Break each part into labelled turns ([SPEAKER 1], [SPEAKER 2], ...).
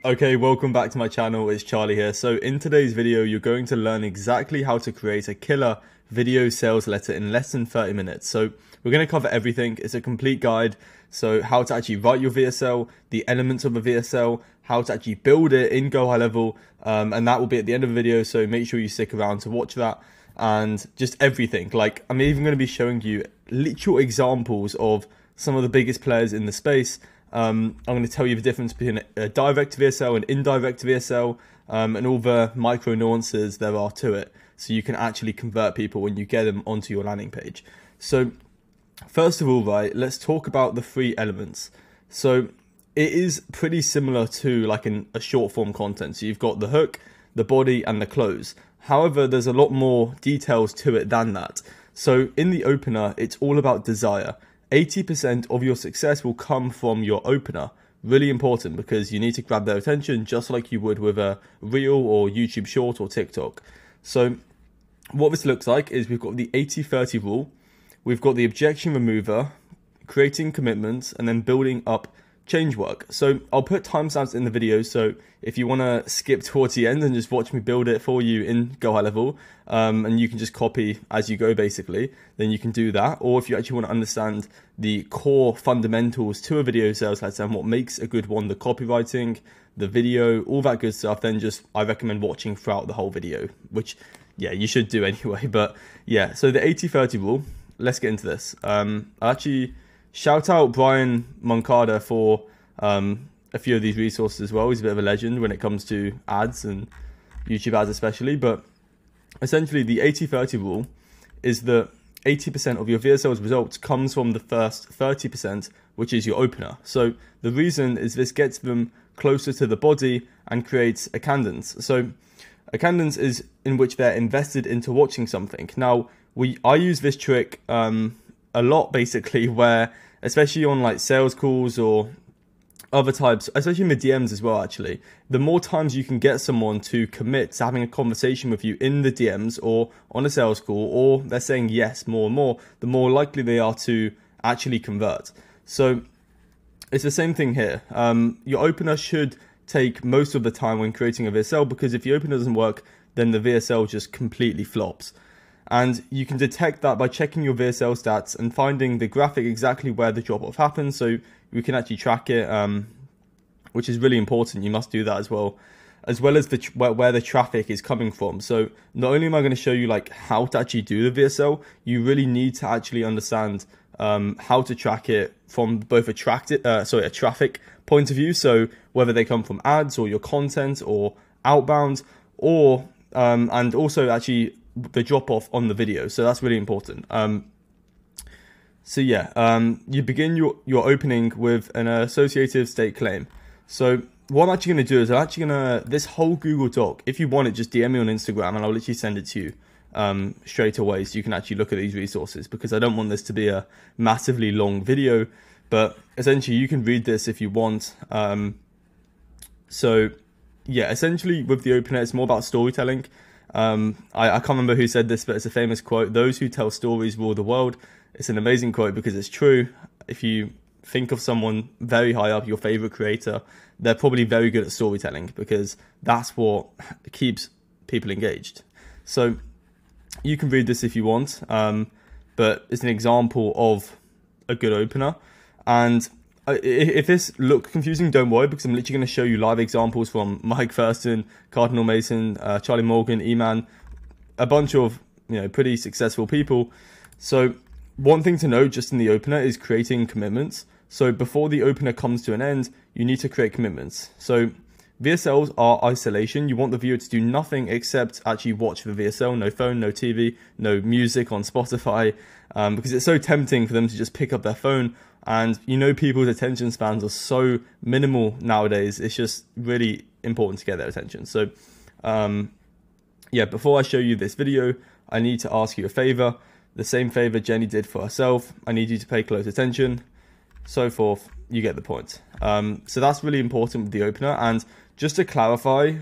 [SPEAKER 1] Okay, welcome back to my channel. It's Charlie here. So in today's video, you're going to learn exactly how to create a killer video sales letter in less than 30 minutes. So we're going to cover everything. It's a complete guide. So how to actually write your VSL, the elements of a VSL, how to actually build it in GoHighLevel, and that will be at the end of the video. So make sure you stick around to watch that, and just everything. Like, I'm even going to be showing you literal examples of some of the biggest players in the space. I'm going to tell you the difference between a direct VSL and indirect VSL, and all the micro nuances there are to it, so you can actually convert people when you get them onto your landing page. So first of all, right, let's talk about the three elements. So it is pretty similar to like a short form content. So you've got the hook, the body, and the close. However, there's a lot more details to it than that. So in the opener, it's all about desire. 80% of your success will come from your opener. Really important, because you need to grab their attention just like you would with a reel or YouTube short or TikTok. So what this looks like is we've got the 80-30 rule, we've got the objection remover, creating commitments, and then building up change work. So I'll put timestamps in the video, so if you want to skip towards the end and just watch me build it for you in GoHighLevel, and you can just copy as you go basically, then you can do that. Or if you actually want to understand the core fundamentals to a video sales letter and what makes a good one, the copywriting, the video, all that good stuff, then I recommend watching throughout the whole video, which yeah, you should do anyway. But yeah, so the 80-30 rule, let's get into this. I'll actually shout out Brian Moncada for a few of these resources as well. He's a bit of a legend when it comes to ads and YouTube ads especially. But essentially the 80-30 rule is that 80% of your VSL's results comes from the first 30%, which is your opener. So the reason is this gets them closer to the body and creates a cadence. So a cadence is in which they're invested into watching something. Now, I use this trick a lot basically, where especially on like sales calls or other types, especially in the DMs as well actually, the more times you can get someone to commit to having a conversation with you in the DMs or on a sales call, or they're saying yes more and more, the more likely they are to actually convert. So it's the same thing here. Your opener should take most of the time when creating a VSL, because if the opener doesn't work, then the VSL just completely flops. And you can detect that by checking your VSL stats and finding the graphic exactly where the drop-off happens, so you can actually track it, which is really important. You must do that as well as where the traffic is coming from. So not only am I going to show you like how to actually do the VSL, you really need to actually understand how to track it from both a traffic point of view, so whether they come from ads or your content or outbound, or and also actually the drop off on the video. So that's really important. So yeah, you begin your opening with an associative state claim. So what I'm actually going to do is this whole Google Doc, if you want it, just DM me on Instagram and I'll literally send it to you straight away, so you can actually look at these resources, because I don't want this to be a massively long video. But essentially you can read this if you want. So yeah, essentially with the opener, it's more about storytelling. I can't remember who said this, but it's a famous quote: "Those who tell stories rule the world." It's an amazing quote because it's true. If you think of someone very high up, your favorite creator, they're probably very good at storytelling, because that's what keeps people engaged. So you can read this if you want, but it's an example of a good opener. And if this looks confusing, don't worry, because I'm literally going to show you live examples from Mike Thurston, Cardinal Mason, Charlie Morgan, E-Man, a bunch of pretty successful people. So one thing to note just in the opener is creating commitments. So before the opener comes to an end, you need to create commitments. So VSLs are isolation. You want the viewer to do nothing except actually watch the VSL. No phone, no TV, no music on Spotify, because it's so tempting for them to just pick up their phone. And people's attention spans are so minimal nowadays. It's just really important to get their attention. So yeah, before I show you this video, I need to ask you a favor. The same favor Jenny did for herself. I need you to pay close attention, so forth. You get the point. So that's really important with the opener. And just to clarify,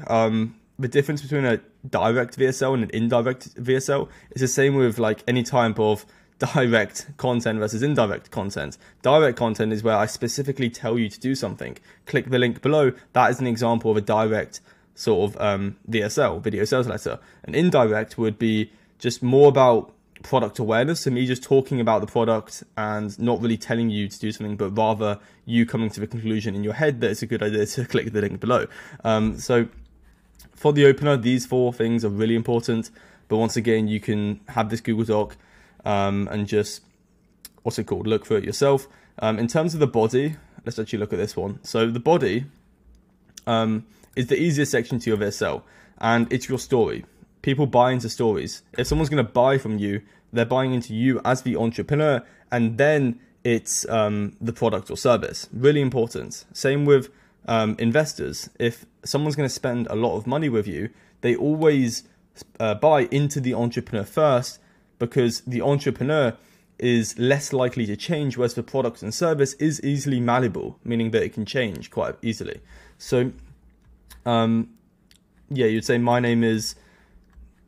[SPEAKER 1] the difference between a direct VSL and an indirect VSL is the same with like any type of direct content versus indirect content. Direct content is where I specifically tell you to do something. Click the link below. That is an example of a direct sort of VSL, video sales letter. An indirect would be just more about product awareness, so me just talking about the product and not really telling you to do something, but rather you coming to the conclusion in your head that it's a good idea to click the link below. So for the opener, these 4 things are really important, but once again, you can have this Google Doc and just, what's it called, look for it yourself. In terms of the body, let's actually look at this one. So the body is the easiest section to your VSL, and it's your story. People buy into stories. If someone's going to buy from you, they're buying into you as the entrepreneur, and then it's the product or service. Really important. Same with investors. If someone's going to spend a lot of money with you, they always buy into the entrepreneur first, because the entrepreneur is less likely to change, whereas the product and service is easily malleable, meaning that it can change quite easily. So, yeah, you'd say my name is,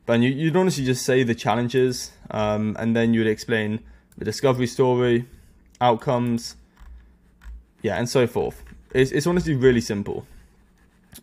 [SPEAKER 1] and you'd honestly just say the challenges, and then you'd explain the discovery story, outcomes, yeah, and so forth. It's honestly really simple.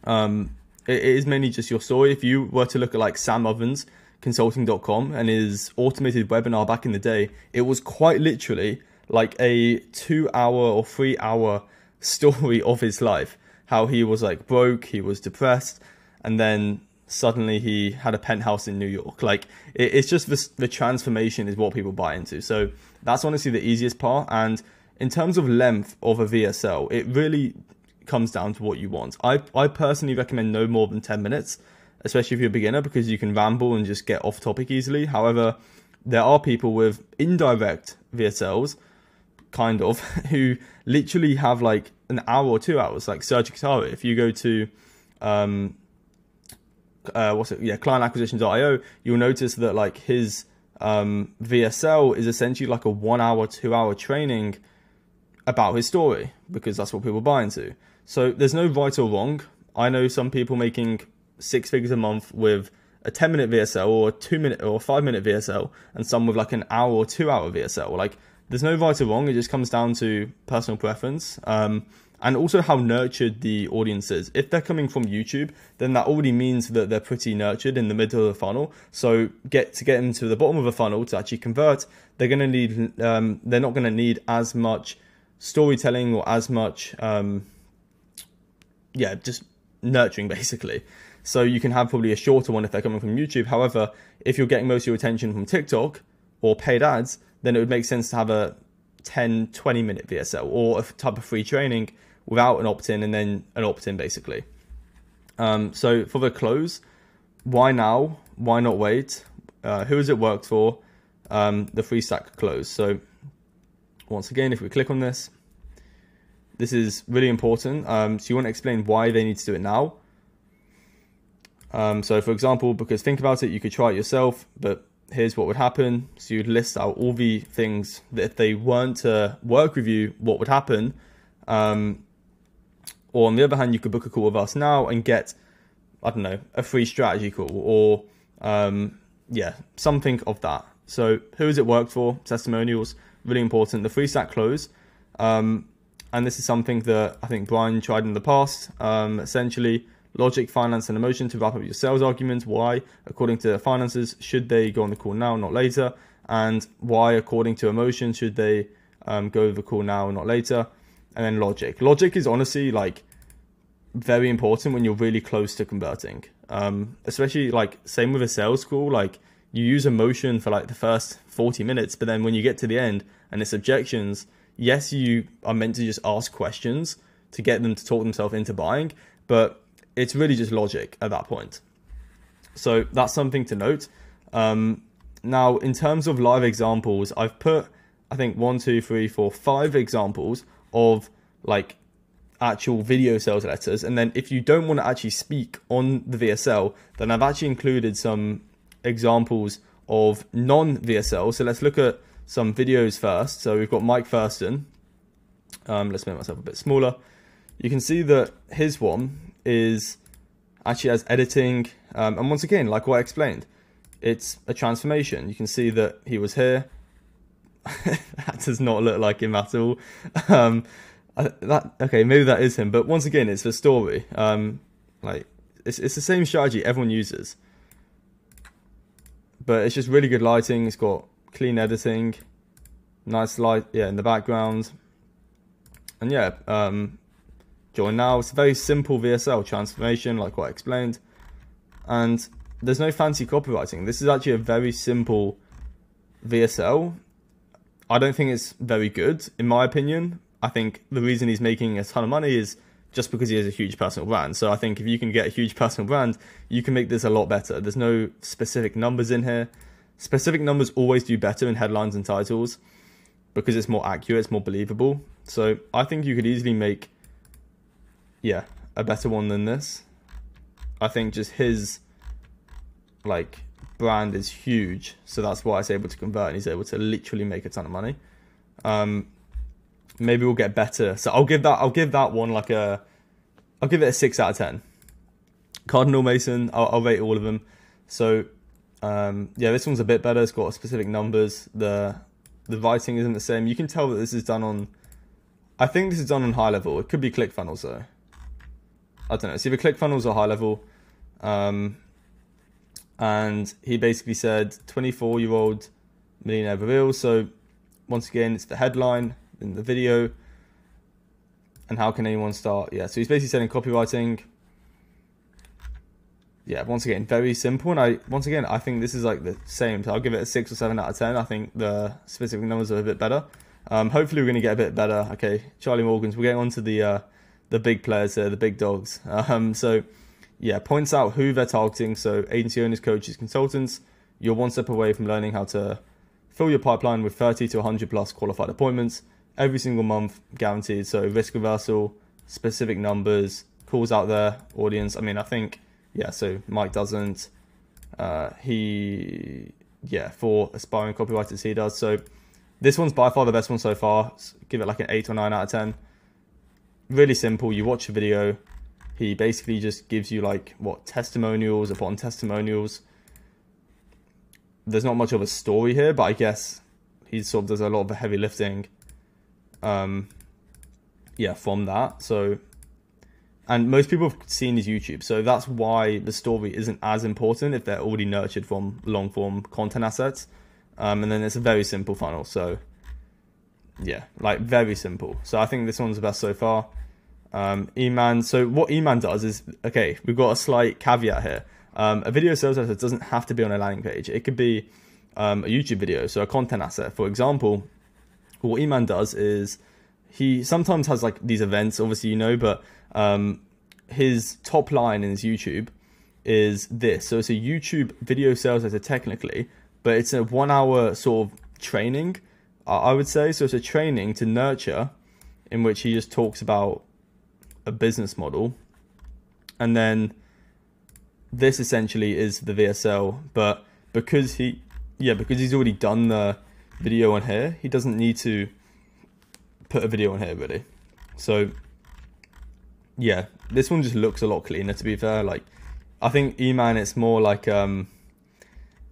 [SPEAKER 1] It is mainly just your story. If you were to look at like Sam Ovens, consulting.com, and his automated webinar back in the day, it was quite literally like a 2-hour or 3-hour story of his life. How he was like broke, he was depressed, and then suddenly he had a penthouse in New York. Like it's just the transformation is what people buy into. So that's honestly the easiest part. And in terms of length of a VSL, it really comes down to what you want. I personally recommend no more than 10 minutes, especially if you're a beginner, because you can ramble and just get off topic easily. However, there are people with indirect VSLs, kind of, who literally have like an hour or 2 hours, like Serge Katara. If you go to clientacquisition.io, you'll notice that like his VSL is essentially like a 1 hour, 2 hour training about his story, because that's what people buy into. So there's no right or wrong. I know some people making 6 figures a month with a 10-minute VSL or a 2-minute or a 5-minute VSL, and some with like an hour or 2 hour VSL. Like there's no right or wrong. It just comes down to personal preference. And also how nurtured the audience is. If they're coming from YouTube, then that already means that they're pretty nurtured in the middle of the funnel. So get them to the bottom of the funnel to actually convert, they're going to need, they're not going to need as much storytelling or as much, just nurturing basically. So you can have probably a shorter one if they're coming from YouTube. However, if you're getting most of your attention from TikTok or paid ads, then it would make sense to have a 10, 20-minute VSL or a type of free training without an opt-in and then an opt-in basically. So for the close, why now? Why not wait? Who has it worked for? The free stack close. So once again, if we click on this, this is really important. So you want to explain why they need to do it now. So for example, because think about it, you could try it yourself, but here's what would happen. So you'd list out all the things that if they weren't to work with you, what would happen. Or on the other hand, you could book a call with us now and get, I don't know, a free strategy call or something of that. So who has it worked for? Testimonials, really important. The free stack close. And this is something that I think Brian tried in the past. Essentially, logic, finance, and emotion to wrap up your sales argument. Why, according to finances, should they go on the call now, not later? And why, according to emotion, should they go the call now, not later? And then logic. Logic is honestly like very important when you're really close to converting. Especially like same with a sales call. Like you use emotion for like the first 40 minutes, but then when you get to the end and it's objections, yes, you are meant to just ask questions to get them to talk themselves into buying, but it's really just logic at that point. So that's something to note. Now, in terms of live examples, I've put, I think 5 examples of like actual video sales letters. And then if you don't want to actually speak on the VSL, then I've actually included some examples of non-VSL. So let's look at some videos first. So we've got Mike Thurston. Let's make myself a bit smaller. You can see that his one is actually has editing. And once again, like what I explained, it's a transformation. You can see that he was here That does not look like him at all. Okay, maybe that is him, but once again, it's the story. Like it's the same strategy everyone uses, but it's just really good lighting. It's got clean editing, nice light, yeah, in the background, and yeah, join now. It's a very simple VSL transformation, like what I explained, and there's no fancy copywriting. This is actually a very simple VSL. I don't think it's very good, in my opinion. I think the reason he's making a ton of money is just because he has a huge personal brand. So I think if you can get a huge personal brand, you can make this a lot better. There's no specific numbers in here. Specific numbers always do better in headlines and titles because it's more accurate, it's more believable. So I think you could easily make, yeah, a better one than this. I think just his, like, brand is huge, so that's why it's able to convert, and he's able to literally make a ton of money. Maybe we'll get better. So I'll give that one like I'll give it a 6 out of 10. Cardinal Mason, I'll rate all of them. So yeah, this one's a bit better. It's got specific numbers. The writing isn't the same. You can tell that this is done on, I think this is done on HighLevel. It could be ClickFunnels though. I don't know. It's either ClickFunnels or HighLevel. And he basically said 24-year-old millionaire reveal. So once again, it's the headline in the video. And how can anyone start? Yeah, so he's basically saying copywriting. Yeah, once again, very simple. And I think this is like the same. So I'll give it a 6 or 7 out of 10. I think the specific numbers are a bit better. Hopefully we're going to get a bit better. Okay, Charlie Morgan's. We're getting on to the big players here, the big dogs. So yeah, points out who they're targeting. So agency owners, coaches, consultants. You're one step away from learning how to fill your pipeline with 30 to 100 plus qualified appointments every single month, guaranteed. So risk reversal, specific numbers, calls out their audience. I mean, I think, yeah, so Mike doesn't. For aspiring copywriters, he does. So this one's by far the best one so far. Give it like an 8 or 9 out of 10. Really simple. You watch a video. He basically just gives you like, testimonials upon testimonials. There's not much of a story here, but I guess he sort of does a lot of the heavy lifting. From that. So, and most people have seen his YouTube, so that's why the story isn't as important if they're already nurtured from long form content assets. And then it's a very simple funnel. So yeah, like very simple. So I think this one's the best so far. E-Man. So what E-Man does is, okay, we've got a slight caveat here. A video sales asset doesn't have to be on a landing page. It could be a YouTube video, so a content asset. For example, what E-Man does is he sometimes has like these events, obviously, you know, but his top line in his YouTube is this. So it's a YouTube video sales asset technically, but it's a 1 hour sort of training, I would say. So it's a training to nurture in which he just talks about a business model, and then this essentially is the VSL. But because he's already done the video on here, he doesn't need to put a video on here really. So yeah, this one just looks a lot cleaner, to be fair. Like, I think E-Man, it's more like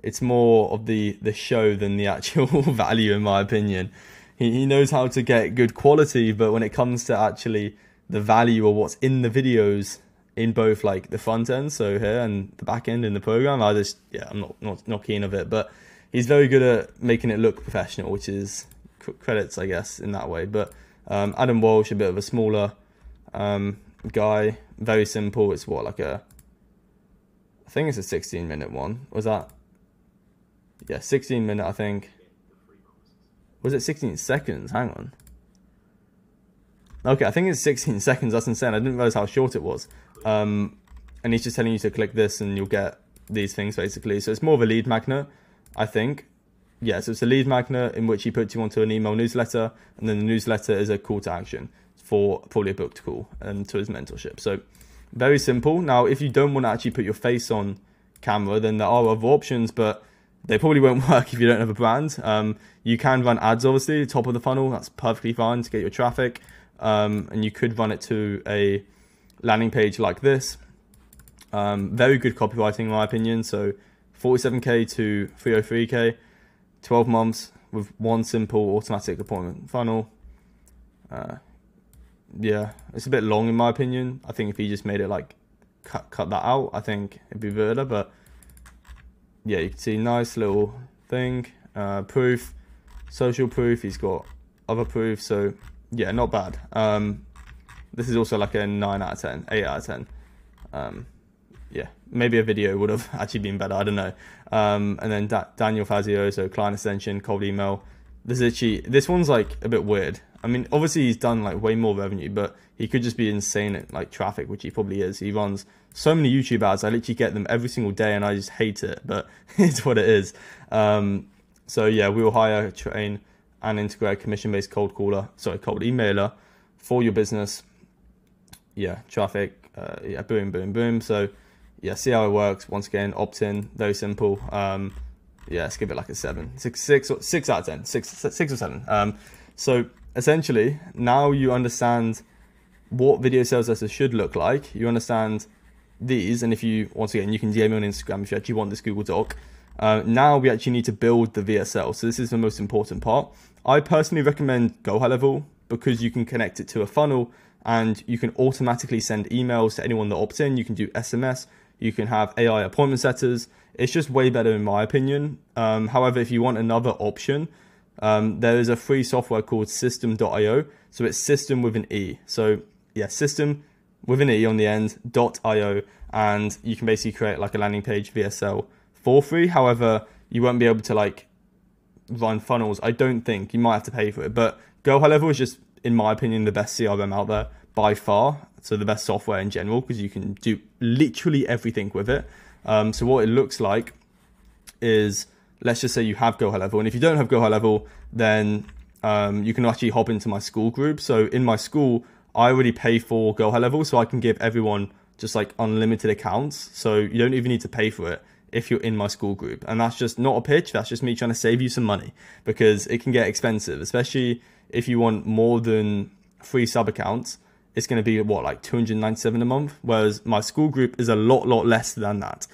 [SPEAKER 1] it's more of the show than the actual value, in my opinion. He knows how to get good quality, but when it comes to actually the value or what's in the videos in both like the front end, so here, and the back end in the program, I'm not keen of it. But he's very good at making it look professional, which is credits, I guess, in that way. But Adam Walsh, a bit of a smaller guy, very simple. It's I think it's a 16-minute one. Was that? Yeah, 16-minute, I think. Was it 16 seconds? Hang on. Okay, I think it's 16 seconds. That's insane. I didn't realize how short it was. And he's just telling you to click this and you'll get these things, basically. So it's more of a lead magnet, I think. Yeah, so it's a lead magnet in which he puts you onto an email newsletter, and then the newsletter is a call to action for probably a booked call and to his mentorship. So very simple. Now, if you don't want to actually put your face on camera, then there are other options, but they probably won't work if you don't have a brand. You can run ads, obviously, top of the funnel. That's perfectly fine to get your traffic. And you could run it to a landing page like this. Very good copywriting, in my opinion. So 47K to 303K, 12 months, with one simple automatic appointment funnel. Yeah, it's a bit long in my opinion. I think if he just made it like cut that out, I think it'd be better. But yeah, you can see nice little thing. Proof, social proof. He's got other proof. So yeah, not bad. This is also like a 9 out of 10, 8 out of 10. Yeah, maybe a video would have actually been better. I don't know. And then Daniel Fazio, so client extension, cold email. This one's like a bit weird. I mean, obviously he's done like way more revenue, but he could just be insane at like traffic, which he probably is. He runs so many YouTube ads. I literally get them every single day, and I just hate it. But it's what it is. So yeah, we will hire, train, and integrate a commission-based cold emailer for your business. Yeah, traffic. Yeah, boom, boom, boom. So yeah, see how it works. Once again, opt-in, very simple. Yeah, let's give it like a 7, 6 out of 10, 6 or 7. So essentially, now you understand what video sales letters should look like. You understand these, and if you, once again, you can DM me on Instagram if you actually want this Google Doc. Now we actually need to build the VSL. So this is the most important part. I personally recommend GoHighLevel because you can connect it to a funnel and you can automatically send emails to anyone that opts in. You can do SMS. You can have AI appointment setters. It's just way better in my opinion. However, if you want another option, there is a free software called system.io. So it's system with an E. So yeah, system with an E on the end, .io. And you can basically create like a landing page VSL for free. However, you won't be able to like run funnels. I don't think. You might have to pay for it. But GoHighLevel is just, in my opinion, the best CRM out there by far. So the best software in general, because you can do literally everything with it. So what it looks like is, let's just say you have GoHighLevel, and if you don't have GoHighLevel, then you can actually hop into my school group. So in my school, I already pay for GoHighLevel, so I can give everyone just like unlimited accounts. So you don't even need to pay for it if you're in my school group. And that's just not a pitch. That's just me trying to save you some money, because it can get expensive, especially if you want more than 3 sub accounts. It's going to be what, like $297 a month, whereas my school group is a lot less than that.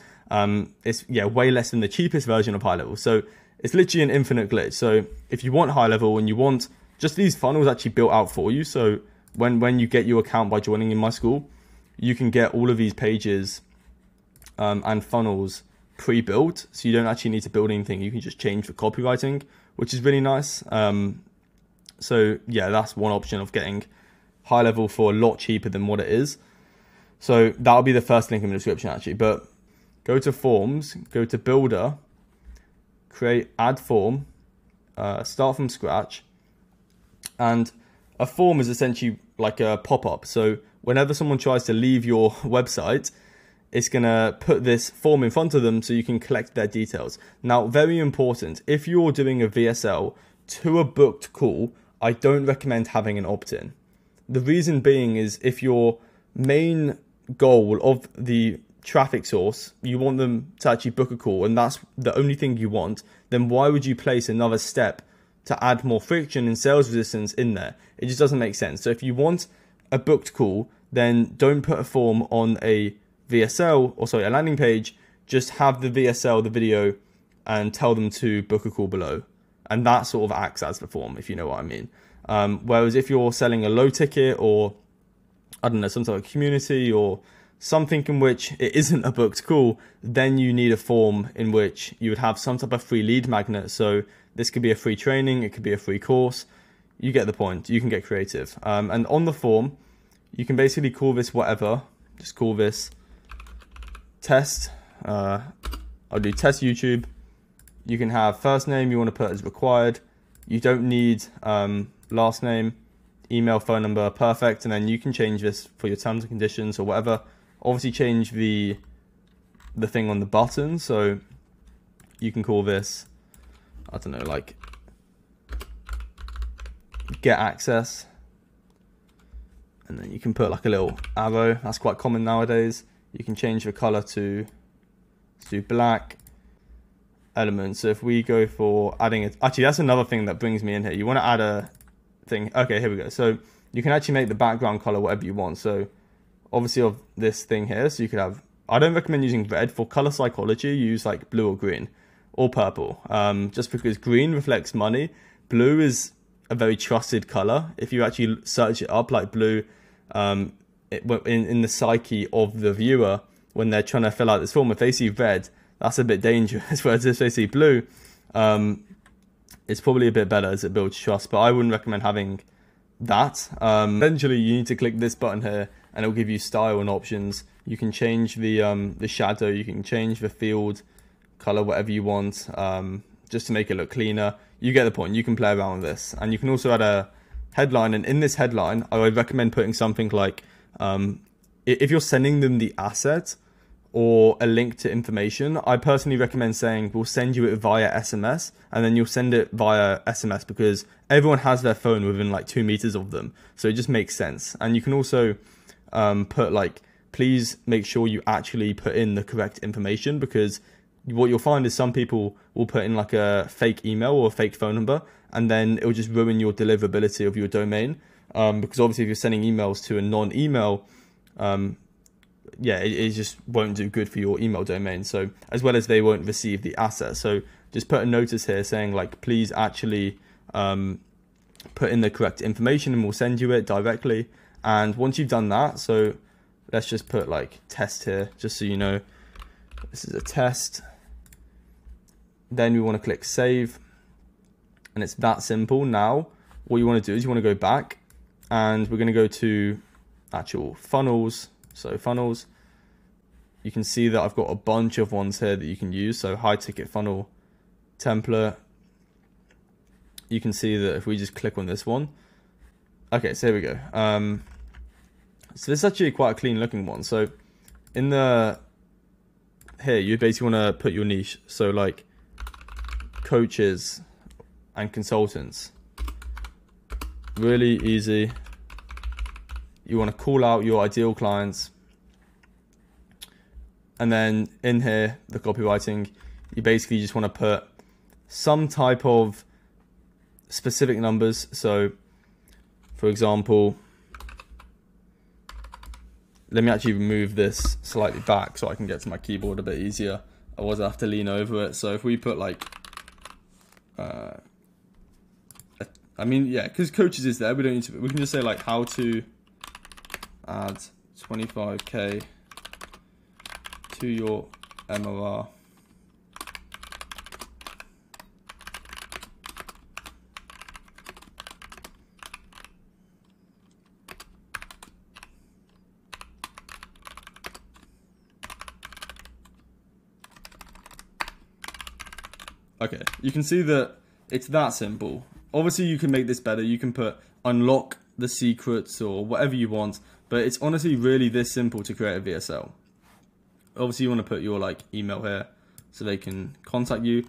[SPEAKER 1] It's way less than the cheapest version of HighLevel. So it's literally an infinite glitch. So if you want HighLevel and you want just these funnels actually built out for you, so when you get your account by joining in my school, you can get all of these pages and funnels pre-built, so you don't actually need to build anything. You can just change the copywriting, which is really nice. So yeah, that's one option of getting HighLevel for a lot cheaper than what it is. So that'll be the first link in the description actually. But go to forms, go to builder, create add form, start from scratch. And a form is essentially like a pop-up. So whenever someone tries to leave your website, it's going to put this form in front of them so you can collect their details. Now, very important, if you're doing a VSL to a booked call, I don't recommend having an opt-in. The reason being is if your main goal of the traffic source, you want them to actually book a call, and that's the only thing you want, then why would you place another step to add more friction and sales resistance in there? It just doesn't make sense. So if you want a booked call, then don't put a form on a VSL, or sorry, a landing page. Just have the VSL, the video, and tell them to book a call below. And that sort of acts as the form, if you know what I mean. Whereas if you're selling a low ticket, or I don't know, some type of community or something in which it isn't a booked call, then you need a form in which you would have some type of free lead magnet. So this could be a free training, it could be a free course. You get the point. You can get creative. And on the form, you can basically call this whatever. Just call this test. I'll do test YouTube. You can have first name you want to put as required. You don't need last name, email, phone number, perfect. And then you can change this for your terms and conditions or whatever. Obviously change the thing on the button. So you can call this, I don't know, like get access. And then you can put like a little arrow. That's quite common nowadays. You can change the color to, let's do black. Elements. So if we go for adding it, actually that's another thing that brings me in here. You want to add a thing. Okay, here we go. So you can actually make the background color whatever you want. So obviously of this thing here, so you could have, I don't recommend using red. For color psychology, use like blue or green, or purple, just because green reflects money. Blue is a very trusted color. If you actually search it up, like blue, in the psyche of the viewer, when they're trying to fill out this form, if they see red, that's a bit dangerous. Whereas if they see blue, it's probably a bit better as it builds trust. But I wouldn't recommend having that. Eventually, you need to click this button here, and it'll give you style and options. You can change the shadow, you can change the field color, whatever you want, just to make it look cleaner. You get the point. You can play around with this, and you can also add a headline. And in this headline, I would recommend putting something like, if you're sending them the asset or a link to information, I personally recommend saying we'll send you it via SMS, and then you'll send it via SMS because everyone has their phone within like 2 meters of them, so it just makes sense. And you can also put like, please make sure you actually put in the correct information, because what you'll find is some people will put in like a fake email or a fake phone number, and then it'll just ruin your deliverability of your domain. Because obviously if you're sending emails to a non-email, it just won't do good for your email domain. So as well as they won't receive the asset. So just put a notice here saying like, please actually put in the correct information, and we'll send you it directly. And once you've done that, so let's just put like test here, just so you know this is a test. Then we want to click save, and it's that simple. Now what you want to do is you want to go back, and we're going to go to actual funnels. So funnels, you can see that I've got a bunch of ones here that you can use. So high ticket funnel template, you can see that if we just click on this one, okay, so here we go. So this is actually quite a clean looking one. So in the here, you basically want to put your niche. So like coaches and consultants, really easy. You want to call out your ideal clients, and then in here, the copywriting, you basically just want to put some type of specific numbers. So for example, let me actually move this slightly back so I can get to my keyboard a bit easier. Otherwise I have to lean over it. So if we put like, because coaches is there, we don't need to, we can just say like how to add 25k to your MOR. Okay, you can see that it's that simple. Obviously you can make this better. You can put unlock the secrets or whatever you want, but it's honestly really this simple to create a VSL. Obviously you want to put your like email here so they can contact you.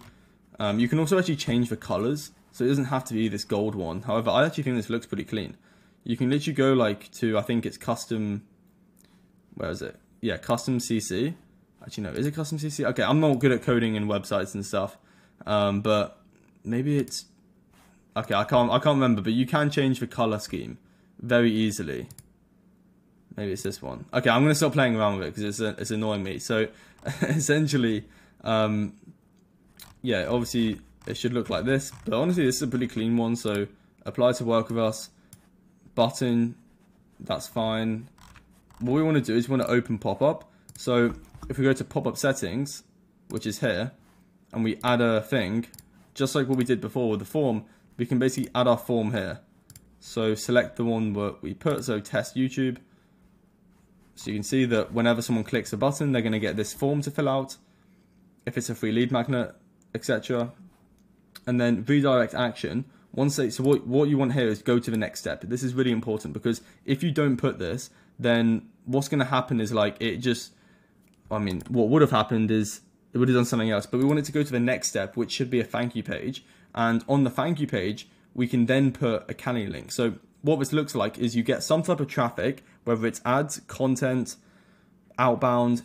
[SPEAKER 1] You can also actually change the colors, so it doesn't have to be this gold one. However, I actually think this looks pretty clean. You can literally go like to, I think it's custom, where is it? Yeah, custom CC. Actually no, is it custom CC? Okay, I'm not good at coding and websites and stuff. But maybe it's okay. I can't remember, but you can change the color scheme very easily. Maybe it's this one. Okay, I'm gonna stop playing around with it because it's annoying me. So essentially, yeah, obviously it should look like this, but honestly, this is a pretty clean one. So apply to work with us button, that's fine. What we want to do is we want to open pop-up. So if we go to pop-up settings, which is here, and we add a thing, just like what we did before with the form, we can basically add our form here. So select the one that we put, so test YouTube. So you can see that whenever someone clicks a button, they're going to get this form to fill out, if it's a free lead magnet, etc. And then redirect action. So what you want here is go to the next step. This is really important because if you don't put this, then what's going to happen is like what would have happened is it would have done something else, but we want it to go to the next step, which should be a thank you page. And on the thank you page, we can then put a Canny link. So what this looks like is you get some type of traffic, whether it's ads, content, outbound,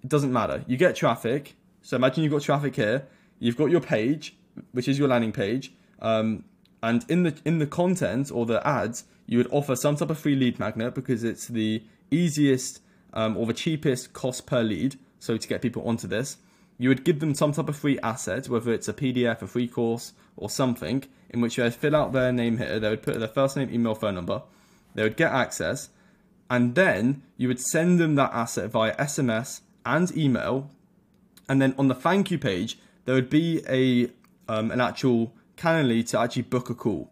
[SPEAKER 1] it doesn't matter. You get traffic. So imagine you've got traffic here. You've got your page, which is your landing page. And in the content or the ads, you would offer some type of free lead magnet because it's the easiest or the cheapest cost per lead. So to get people onto this. you would give them some type of free asset, whether it's a PDF, a free course, or something, in which they would fill out their name here, they would put their first name, email, phone number, they would get access, and then you would send them that asset via SMS and email, and then on the thank you page, there would be an actual Calendly to actually book a call.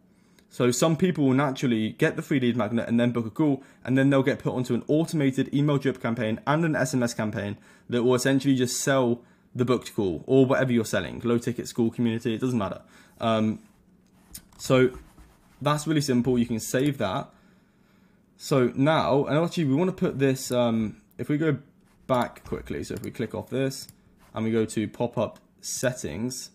[SPEAKER 1] So some people will naturally get the free lead magnet and then book a call, and then they'll get put onto an automated email drip campaign and an SMS campaign that will essentially just sell the booked call or whatever you're selling, low ticket, school, community, it doesn't matter. So that's really simple. You can save that. So now, and actually we want to put this, if we go back quickly, so if we click off this and we go to pop-up settings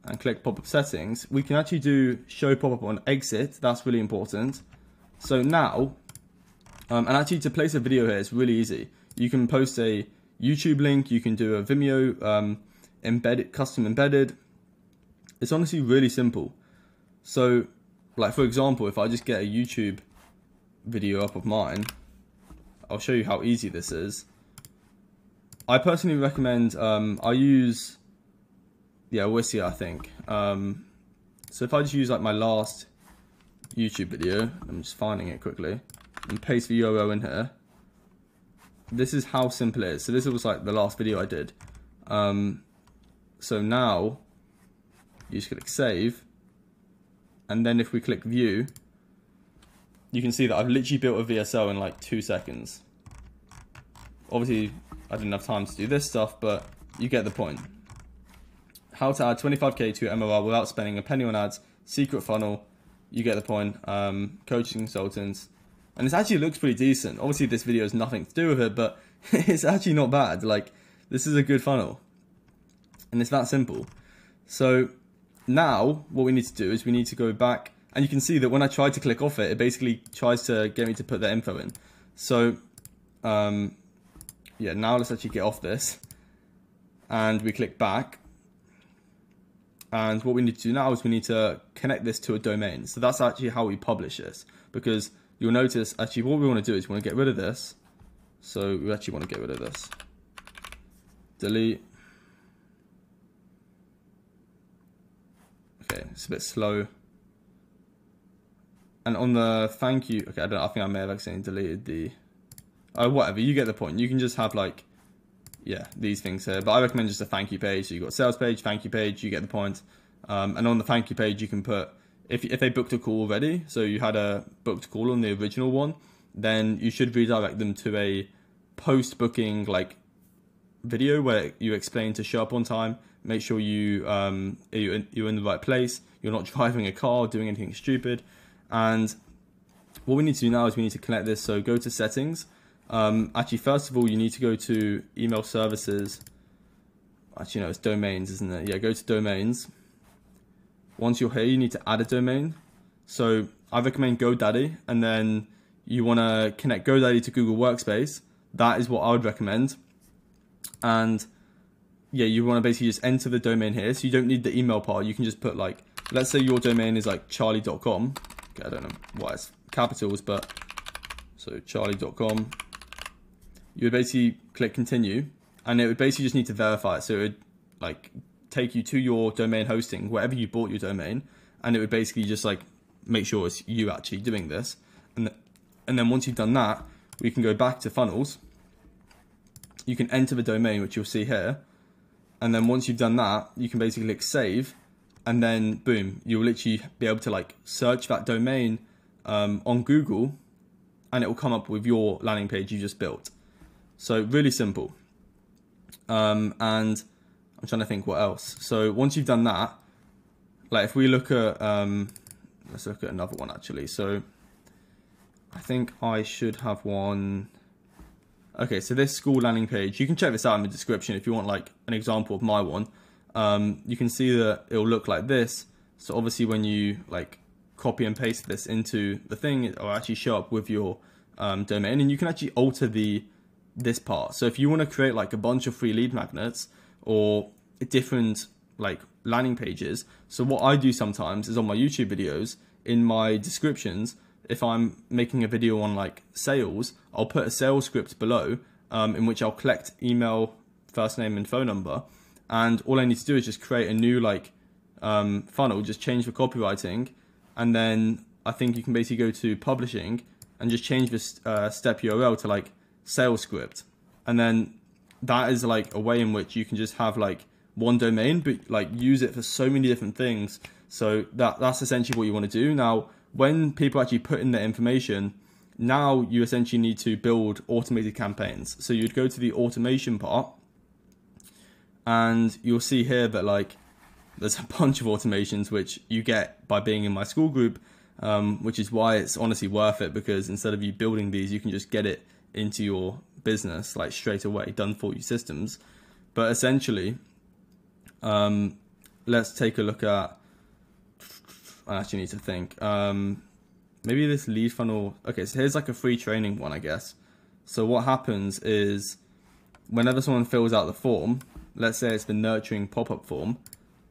[SPEAKER 1] and click pop-up settings, we can actually do show pop-up on exit. That's really important. So now, and actually to place a video here, it's really easy. You can post a YouTube link, you can do a Vimeo embedded, custom embedded. It's honestly really simple. So like for example, if I just get a YouTube video up of mine, I'll show you how easy this is. I personally recommend, I use, Wissia, I think. So if I just use like my last YouTube video, I'm just finding it quickly, and paste the URL in here. This is how simple it is. So this was like the last video I did. So now you just click save, and then if we click view, you can see that I've literally built a VSL in like 2 seconds. Obviously, I didn't have time to do this stuff, but you get the point. How to add 25k to your MLR without spending a penny on ads, secret funnel, you get the point. Coaching consultants, and it actually looks pretty decent. Obviously, this video has nothing to do with it, but it's actually not bad. Like, this is a good funnel, and it's that simple. So now what we need to do is we need to go back, and you can see that when I try to click off it, it basically tries to get me to put that info in. So yeah, now let's actually get off this, and we click back. And what we need to do now is we need to connect this to a domain. So that's actually how we publish this, because you'll notice actually what we want to do is we want to get rid of this. So we actually want to get rid of this. Delete. Okay, it's a bit slow. And on the thank you, okay, I think I may have accidentally deleted the, whatever, you get the point. You can just have like, these things here, but I recommend just a thank you page. So you've got sales page, thank you page, you get the point. And on the thank you page, you can put, if they booked a call already, so you had a booked call on the original one, then you should redirect them to a post-booking like video where you explain to show up on time, make sure you're in the right place, you're not driving a car, doing anything stupid. And what we need to do now is we need to connect this. So go to settings. Actually, first of all, you need to go to email services. Actually, no, it's domains, isn't it? Yeah, go to domains. Once you're here, you need to add a domain. So I recommend GoDaddy, and then you want to connect GoDaddy to Google Workspace. That is what I would recommend. And yeah, you want to basically just enter the domain here. So you don't need the email part. You can just put like, let's say your domain is like charlie.com. Okay, I don't know why it's capitals, but so charlie.com. You would basically click continue, and it would basically just need to verify it. So it would like take you to your domain hosting, wherever you bought your domain, and it would basically just like make sure it's you actually doing this. And then once you've done that, we can go back to funnels. You can enter the domain, which you'll see here. And then once you've done that, you can basically click save, and then boom, you'll literally be able to like search that domain on Google, and it will come up with your landing page you just built. So really simple. And I'm trying to think what else. So once you've done that, like if we look at, let's look at another one actually. So I think I should have one. Okay, so this school landing page, you can check this out in the description if you want like an example of my one. You can see that it'll look like this. So obviously when you like copy and paste this into the thing, it'll actually show up with your domain, and you can actually alter this part. So if you want to create like a bunch of free lead magnets or different like landing pages, so what I do sometimes is on my YouTube videos, in my descriptions, if I'm making a video on like sales, I'll put a sales script below in which I'll collect email, first name and phone number, And all I need to do is just create a new like funnel, just change the copywriting, and then I think you can basically go to publishing and just change this step URL to like sales script. And then that is like a way in which you can just have like one domain, but like use it for so many different things. So that's essentially what you want to do. Now, when people actually put in their information, now you essentially need to build automated campaigns. So you'd go to the automation part, and you'll see here that like there's a bunch of automations which you get by being in my school group, which is why it's honestly worth it, because instead of you building these, you can just get it into your business like straight away, done for you systems. But essentially, let's take a look at, I actually need to think, maybe this lead funnel. Okay, so here's like a free training one, I guess. So what happens is whenever someone fills out the form, let's say it's the nurturing pop-up form,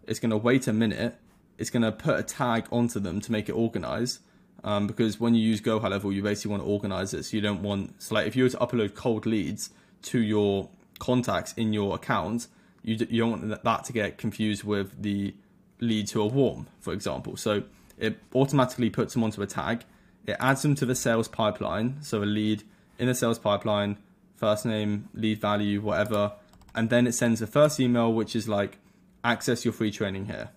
[SPEAKER 1] it's going to wait a minute. It's going to put a tag onto them to make it organize. Because when you use GoHighLevel, you basically want to organize it. So you don't want, so like if you were to upload cold leads to your contacts in your account, you don't want that to get confused with the leads who are warm, for example. So it automatically puts them onto a tag. It adds them to the sales pipeline. So a lead in the sales pipeline, first name, lead value, whatever. And then it sends the first email, which is like, access your free training here.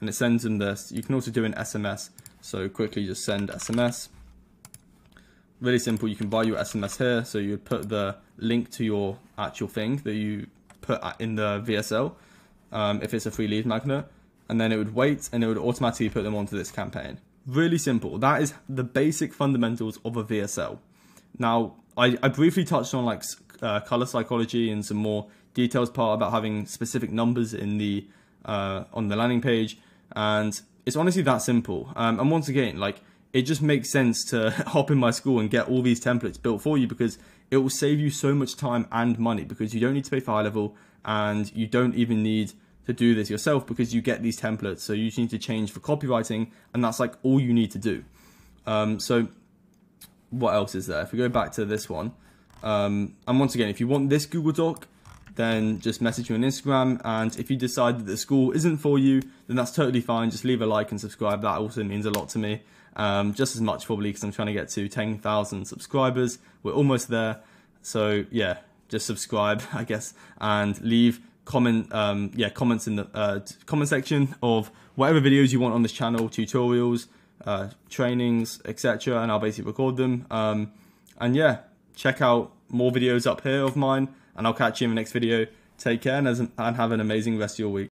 [SPEAKER 1] And it sends them this. You can also do an SMS. So quickly just send SMS. Really simple. You can buy your SMS here. So you'd put the link to your actual thing that you put in the VSL, if it's a free lead magnet. And then it would wait and it would automatically put them onto this campaign. Really simple. That is the basic fundamentals of a VSL. Now, I briefly touched on like color psychology and some more details part about having specific numbers in the on the landing page, and it's honestly that simple. And once again, like it just makes sense to hop in my school and get all these templates built for you, because it will save you so much time and money, because you don't need to pay for high level, and you don't even need to do this yourself because you get these templates. So you just need to change for copywriting, and that's like all you need to do. So what else is there? If we go back to this one, and once again, if you want this Google Doc, then just message me on Instagram. And if you decide that the school isn't for you, then that's totally fine. Just leave a like and subscribe. That also means a lot to me. Just as much probably, because I'm trying to get to 10,000 subscribers. We're almost there. So yeah, just subscribe, I guess, and leave comments in the comment section of whatever videos you want on this channel, tutorials, trainings, etc. And I'll basically record them. And yeah, check out more videos up here of mine, and I'll catch you in the next video. Take care and have an amazing rest of your week.